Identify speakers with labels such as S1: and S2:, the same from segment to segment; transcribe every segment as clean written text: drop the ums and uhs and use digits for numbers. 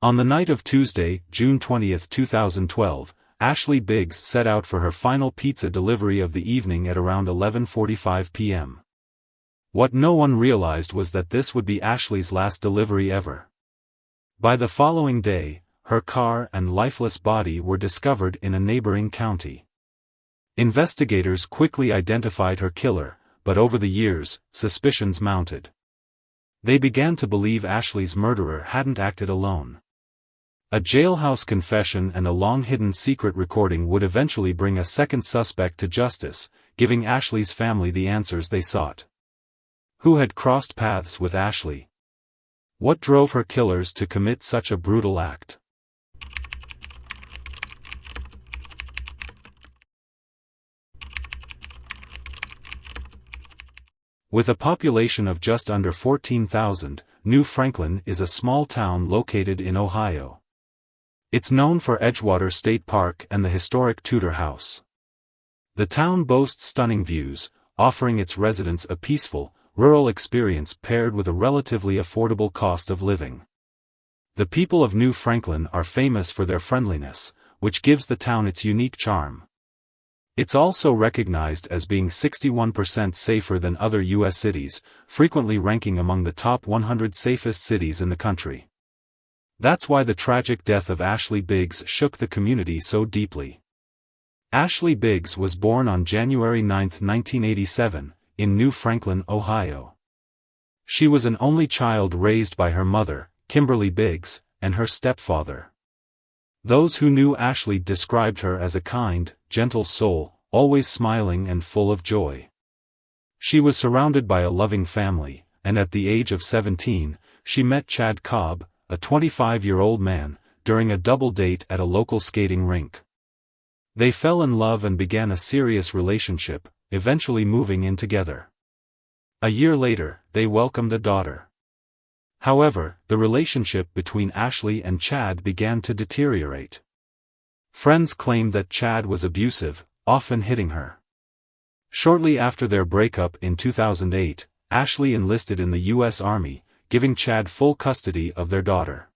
S1: On the night of Tuesday, June 20, 2012, Ashley Biggs set out for her final pizza delivery of the evening at around 11:45 p.m. What no one realized was that this would be Ashley's last delivery ever. By the following day, her car and lifeless body were discovered in a neighboring county. Investigators quickly identified her killer, but over the years, suspicions mounted. They began to believe Ashley's murderer hadn't acted alone. A jailhouse confession and a long-hidden secret recording would eventually bring a second suspect to justice, giving Ashley's family the answers they sought. Who had crossed paths with Ashley? What drove her killers to commit such a brutal act? With a population of just under 14,000, New Franklin is a small town located in Ohio. It's known for Edgewater State Park and the historic Tudor House. The town boasts stunning views, offering its residents a peaceful, rural experience paired with a relatively affordable cost of living. The people of New Franklin are famous for their friendliness, which gives the town its unique charm. It's also recognized as being 61% safer than other U.S. cities, frequently ranking among the top 100 safest cities in the country. That's why the tragic death of Ashley Biggs shook the community so deeply. Ashley Biggs was born on January 9, 1987, in New Franklin, Ohio. She was an only child raised by her mother, Kimberly Biggs, and her stepfather. Those who knew Ashley described her as a kind, gentle soul, always smiling and full of joy. She was surrounded by a loving family, and at the age of 17, she met Chad Cobb, a 25-year-old man, during a double date at a local skating rink. They fell in love and began a serious relationship, eventually moving in together. A year later, they welcomed a daughter. However, the relationship between Ashley and Chad began to deteriorate. Friends claimed that Chad was abusive, often hitting her. Shortly after their breakup in 2008, Ashley enlisted in the U.S. Army, giving Chad full custody of their daughter.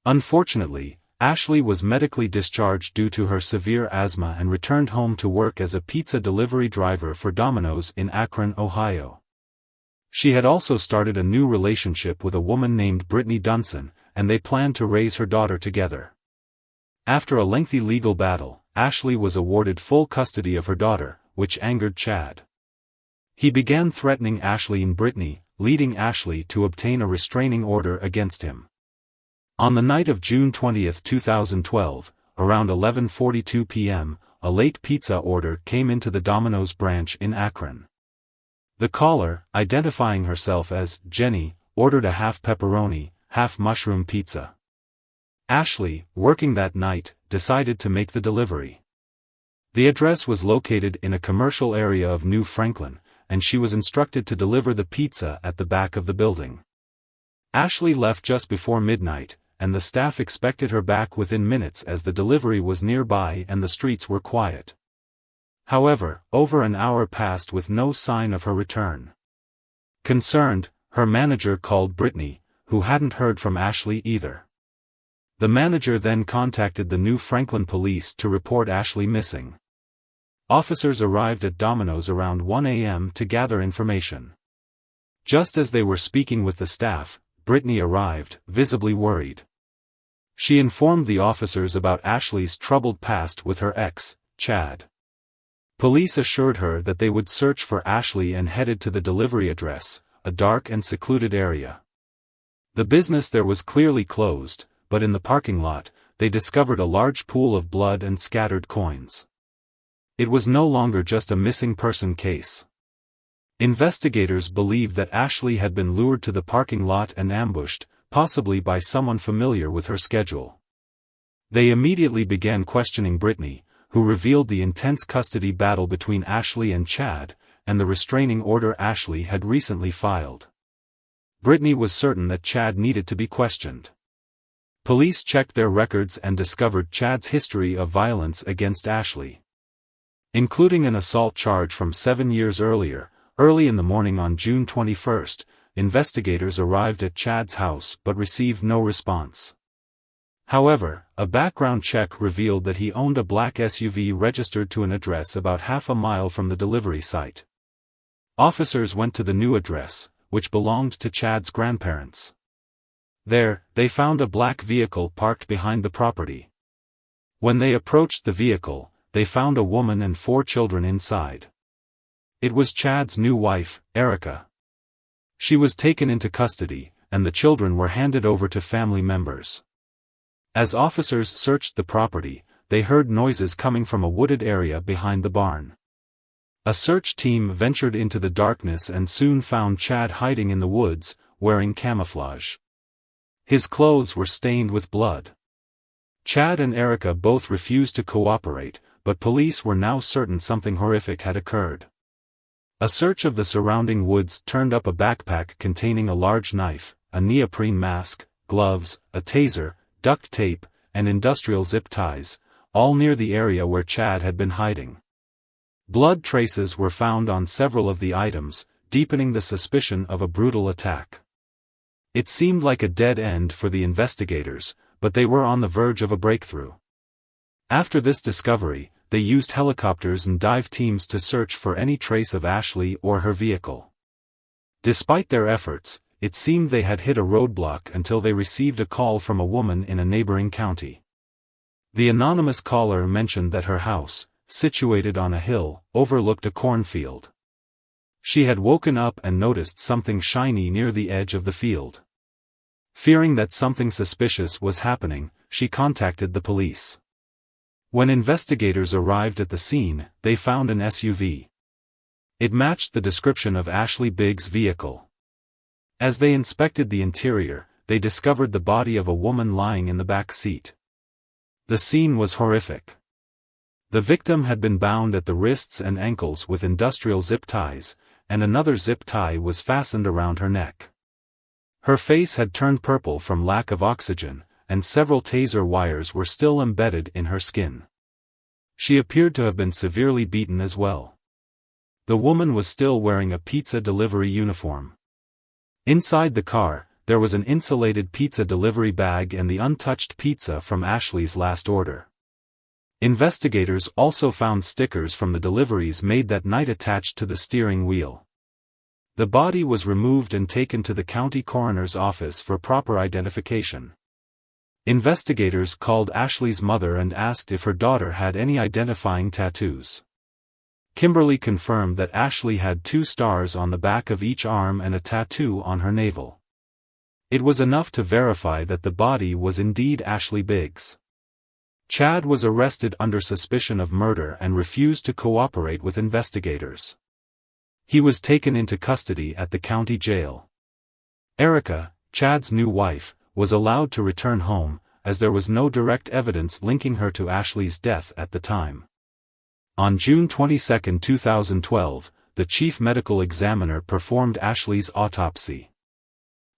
S1: Unfortunately, Ashley was medically discharged due to her severe asthma and returned home to work as a pizza delivery driver for Domino's in Akron, Ohio. She had also started a new relationship with a woman named Brittany Dunson, and they planned to raise her daughter together. After a lengthy legal battle, Ashley was awarded full custody of her daughter, which angered Chad. He began threatening Ashley and Brittany, leading Ashley to obtain a restraining order against him. On the night of June 20, 2012, around 11:42 p.m., a late pizza order came into the Domino's branch in Akron. The caller, identifying herself as Jenny, ordered a half pepperoni, half mushroom pizza. Ashley, working that night, decided to make the delivery. The address was located in a commercial area of New Franklin, and she was instructed to deliver the pizza at the back of the building. Ashley left just before midnight, and the staff expected her back within minutes as the delivery was nearby and the streets were quiet. However, over an hour passed with no sign of her return. Concerned, her manager called Brittany, who hadn't heard from Ashley either. The manager then contacted the New Franklin police to report Ashley missing. Officers arrived at Domino's around 1 a.m. to gather information. Just as they were speaking with the staff, Brittany arrived, visibly worried. She informed the officers about Ashley's troubled past with her ex, Chad. Police assured her that they would search for Ashley and headed to the delivery address, a dark and secluded area. The business there was clearly closed, but in the parking lot, they discovered a large pool of blood and scattered coins. It was no longer just a missing person case. Investigators believed that Ashley had been lured to the parking lot and ambushed, possibly by someone familiar with her schedule. They immediately began questioning Brittany, who revealed the intense custody battle between Ashley and Chad, and the restraining order Ashley had recently filed. Brittany was certain that Chad needed to be questioned. Police checked their records and discovered Chad's history of violence against Ashley, including an assault charge from 7 years earlier. Early in the morning on June 21, investigators arrived at Chad's house but received no response. However, a background check revealed that he owned a black SUV registered to an address about half a mile from the delivery site. Officers went to the new address, which belonged to Chad's grandparents. There, they found a black vehicle parked behind the property. When they approached the vehicle, they found a woman and 4 children inside. It was Chad's new wife, Erica. She was taken into custody, and the children were handed over to family members. As officers searched the property, they heard noises coming from a wooded area behind the barn. A search team ventured into the darkness and soon found Chad hiding in the woods, wearing camouflage. His clothes were stained with blood. Chad and Erica both refused to cooperate, but police were now certain something horrific had occurred. A search of the surrounding woods turned up a backpack containing a large knife, a neoprene mask, gloves, a taser, duct tape, and industrial zip ties, all near the area where Chad had been hiding. Blood traces were found on several of the items, deepening the suspicion of a brutal attack. It seemed like a dead end for the investigators, but they were on the verge of a breakthrough. After this discovery, they used helicopters and dive teams to search for any trace of Ashley or her vehicle. Despite their efforts, it seemed they had hit a roadblock until they received a call from a woman in a neighboring county. The anonymous caller mentioned that her house, situated on a hill, overlooked a cornfield. She had woken up and noticed something shiny near the edge of the field. Fearing that something suspicious was happening, she contacted the police. When investigators arrived at the scene, they found an SUV. It matched the description of Ashley Biggs' vehicle. As they inspected the interior, they discovered the body of a woman lying in the back seat. The scene was horrific. The victim had been bound at the wrists and ankles with industrial zip ties, and another zip tie was fastened around her neck. Her face had turned purple from lack of oxygen, and several taser wires were still embedded in her skin. She appeared to have been severely beaten as well. The woman was still wearing a pizza delivery uniform. Inside the car, there was an insulated pizza delivery bag and the untouched pizza from Ashley's last order. Investigators also found stickers from the deliveries made that night attached to the steering wheel. The body was removed and taken to the county coroner's office for proper identification. Investigators called Ashley's mother and asked if her daughter had any identifying tattoos. Kimberly confirmed that Ashley had 2 stars on the back of each arm and a tattoo on her navel. It was enough to verify that the body was indeed Ashley Biggs. Chad was arrested under suspicion of murder and refused to cooperate with investigators. He was taken into custody at the county jail. Erica, Chad's new wife, was allowed to return home, as there was no direct evidence linking her to Ashley's death at the time. On June 22, 2012, the chief medical examiner performed Ashley's autopsy.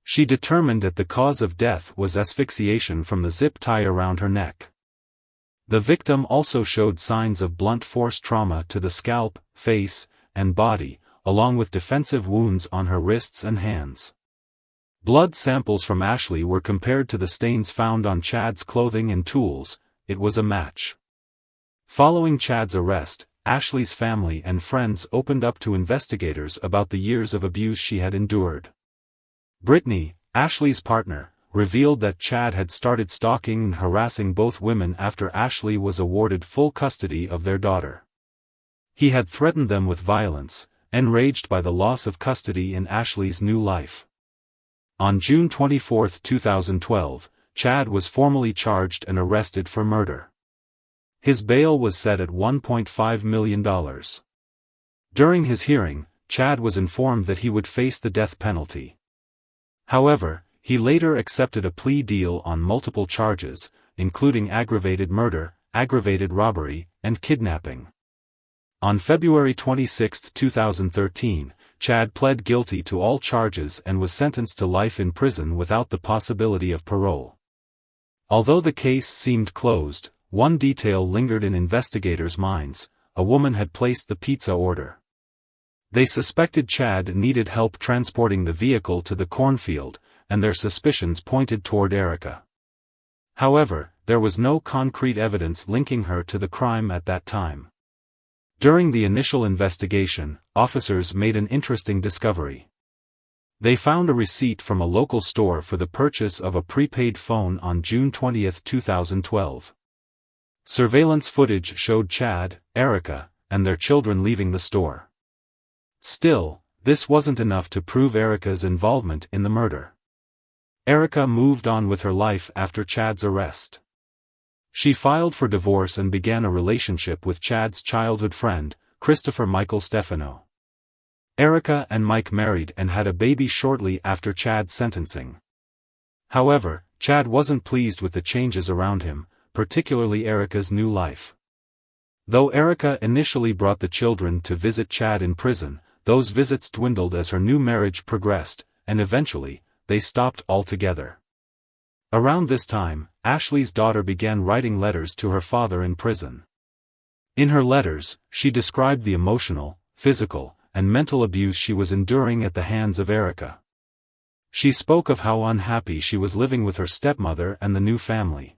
S1: She determined that the cause of death was asphyxiation from the zip tie around her neck. The victim also showed signs of blunt force trauma to the scalp, face, and body, along with defensive wounds on her wrists and hands. Blood samples from Ashley were compared to the stains found on Chad's clothing and tools. It was a match. Following Chad's arrest, Ashley's family and friends opened up to investigators about the years of abuse she had endured. Brittany, Ashley's partner, revealed that Chad had started stalking and harassing both women after Ashley was awarded full custody of their daughter. He had threatened them with violence, enraged by the loss of custody in Ashley's new life. On June 24, 2012, Chad was formally charged and arrested for murder. His bail was set at $1.5 million. During his hearing, Chad was informed that he would face the death penalty. However, he later accepted a plea deal on multiple charges, including aggravated murder, aggravated robbery, and kidnapping. On February 26, 2013, Chad pled guilty to all charges and was sentenced to life in prison without the possibility of parole. Although the case seemed closed, one detail lingered in investigators' minds: a woman had placed the pizza order. They suspected Chad needed help transporting the vehicle to the cornfield, and their suspicions pointed toward Erica. However, there was no concrete evidence linking her to the crime at that time. During the initial investigation, officers made an interesting discovery. They found a receipt from a local store for the purchase of a prepaid phone on June 20, 2012. Surveillance footage showed Chad, Erica, and their children leaving the store. Still, this wasn't enough to prove Erica's involvement in the murder. Erica moved on with her life after Chad's arrest. She filed for divorce and began a relationship with Chad's childhood friend, Christopher Michael Stefano. Erica and Mike married and had a baby shortly after Chad's sentencing. However, Chad wasn't pleased with the changes around him, particularly Erica's new life. Though Erica initially brought the children to visit Chad in prison, those visits dwindled as her new marriage progressed, and eventually, they stopped altogether. Around this time, Ashley's daughter began writing letters to her father in prison. In her letters, she described the emotional, physical, and mental abuse she was enduring at the hands of Erica. She spoke of how unhappy she was living with her stepmother and the new family.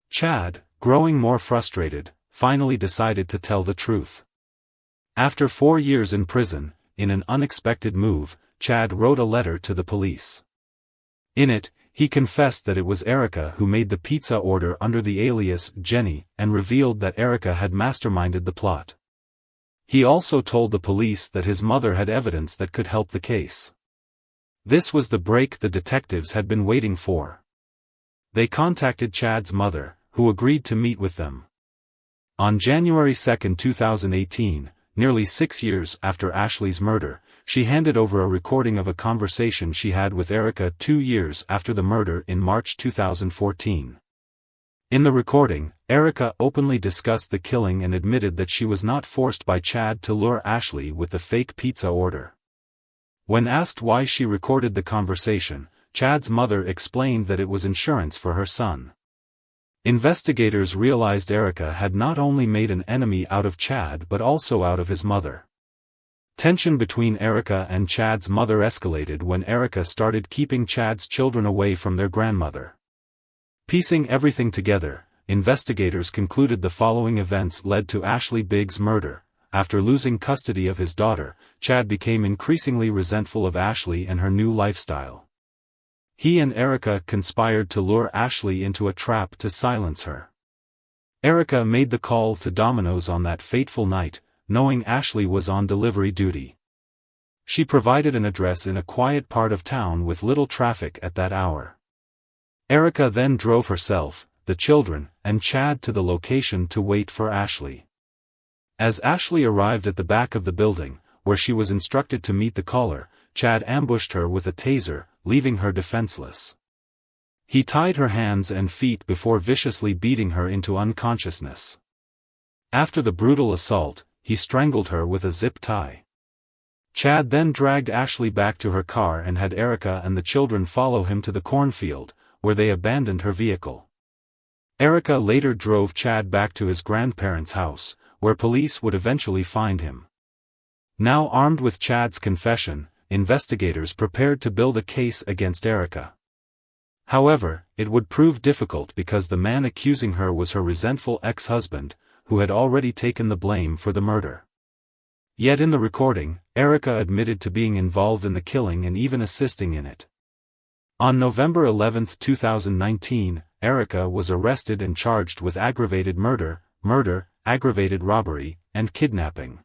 S1: Chad, growing more frustrated, finally decided to tell the truth. After 4 years in prison, in an unexpected move, Chad wrote a letter to the police. In it, he confessed that it was Erica who made the pizza order under the alias Jenny and revealed that Erica had masterminded the plot. He also told the police that his mother had evidence that could help the case. This was the break the detectives had been waiting for. They contacted Chad's mother, who agreed to meet with them. On January 2, 2018, nearly 6 years after Ashley's murder, she handed over a recording of a conversation she had with Erica 2 years after the murder in March 2014. In the recording, Erica openly discussed the killing and admitted that she was not forced by Chad to lure Ashley with the fake pizza order. When asked why she recorded the conversation, Chad's mother explained that it was insurance for her son. Investigators realized Erica had not only made an enemy out of Chad but also out of his mother. Tension between Erica and Chad's mother escalated when Erica started keeping Chad's children away from their grandmother. Piecing everything together, investigators concluded the following events led to Ashley Biggs' murder. After losing custody of his daughter, Chad became increasingly resentful of Ashley and her new lifestyle. He and Erica conspired to lure Ashley into a trap to silence her. Erica made the call to Domino's on that fateful night, knowing Ashley was on delivery duty. She provided an address in a quiet part of town with little traffic at that hour. Erica then drove herself, the children, and Chad to the location to wait for Ashley. As Ashley arrived at the back of the building, where she was instructed to meet the caller, Chad ambushed her with a taser, leaving her defenseless. He tied her hands and feet before viciously beating her into unconsciousness. After the brutal assault, he strangled her with a zip tie. Chad then dragged Ashley back to her car and had Erica and the children follow him to the cornfield, where they abandoned her vehicle. Erica later drove Chad back to his grandparents' house, where police would eventually find him. Now armed with Chad's confession, investigators prepared to build a case against Erica. However, it would prove difficult because the man accusing her was her resentful ex-husband, who had already taken the blame for the murder. Yet in the recording, Erica admitted to being involved in the killing and even assisting in it. On November 11, 2019, Erica was arrested and charged with aggravated murder, aggravated robbery, and kidnapping.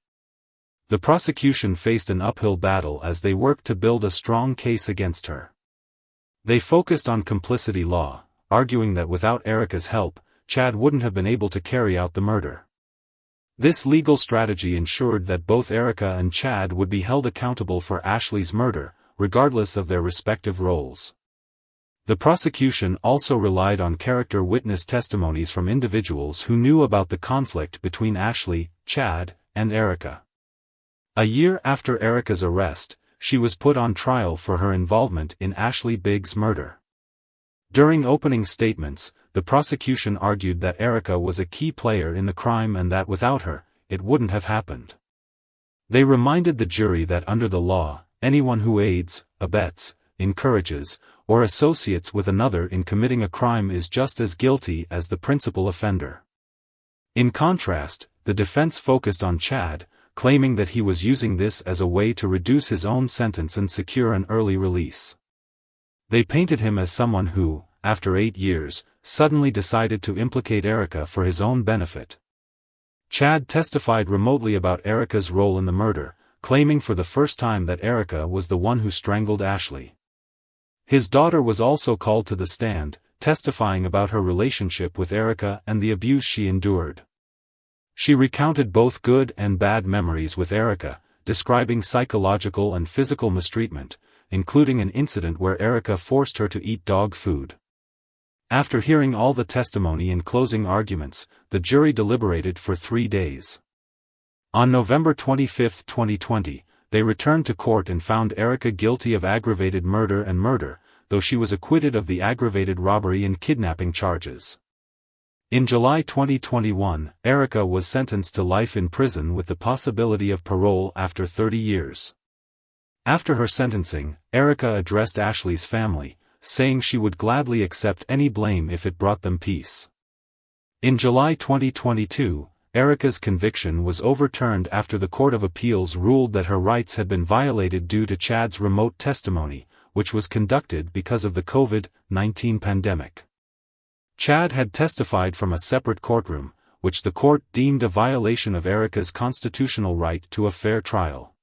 S1: The prosecution faced an uphill battle as they worked to build a strong case against her. They focused on complicity law, arguing that without Erica's help, Chad wouldn't have been able to carry out the murder. This legal strategy ensured that both Erica and Chad would be held accountable for Ashley's murder, regardless of their respective roles. The prosecution also relied on character witness testimonies from individuals who knew about the conflict between Ashley, Chad, and Erica. A year after Erica's arrest, she was put on trial for her involvement in Ashley Biggs' murder. During opening statements, the prosecution argued that Erica was a key player in the crime and that without her, it wouldn't have happened. They reminded the jury that under the law, anyone who aids, abets, encourages, or associates with another in committing a crime is just as guilty as the principal offender. In contrast, the defense focused on Chad, claiming that he was using this as a way to reduce his own sentence and secure an early release. They painted him as someone who, after 8 years, suddenly decided to implicate Erica for his own benefit. Chad testified remotely about Erica's role in the murder, claiming for the first time that Erica was the one who strangled Ashley. His daughter was also called to the stand, testifying about her relationship with Erica and the abuse she endured. She recounted both good and bad memories with Erica, describing psychological and physical mistreatment, including an incident where Erica forced her to eat dog food. After hearing all the testimony and closing arguments, the jury deliberated for 3 days. On November 25, 2020, they returned to court and found Erica guilty of aggravated murder and murder, though she was acquitted of the aggravated robbery and kidnapping charges. In July 2021, Erica was sentenced to life in prison with the possibility of parole after 30 years. After her sentencing, Erica addressed Ashley's family, saying she would gladly accept any blame if it brought them peace. In July 2022, Erica's conviction was overturned after the Court of Appeals ruled that her rights had been violated due to Chad's remote testimony, which was conducted because of the COVID-19 pandemic. Chad had testified from a separate courtroom, which the court deemed a violation of Erica's constitutional right to a fair trial.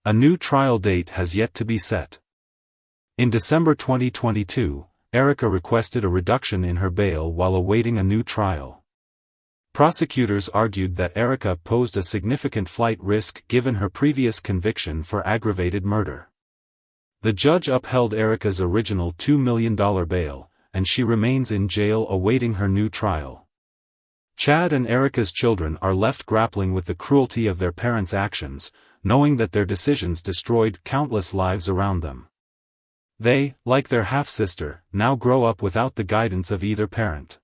S1: A new trial date has yet to be set. In December 2022, Erica requested a reduction in her bail while awaiting a new trial. Prosecutors argued that Erica posed a significant flight risk given her previous conviction for aggravated murder. The judge upheld Erica's original $2 million bail, and she remains in jail awaiting her new trial. Chad and Erica's children are left grappling with the cruelty of their parents' actions, knowing that their decisions destroyed countless lives around them. They, like their half-sister, now grow up without the guidance of either parent.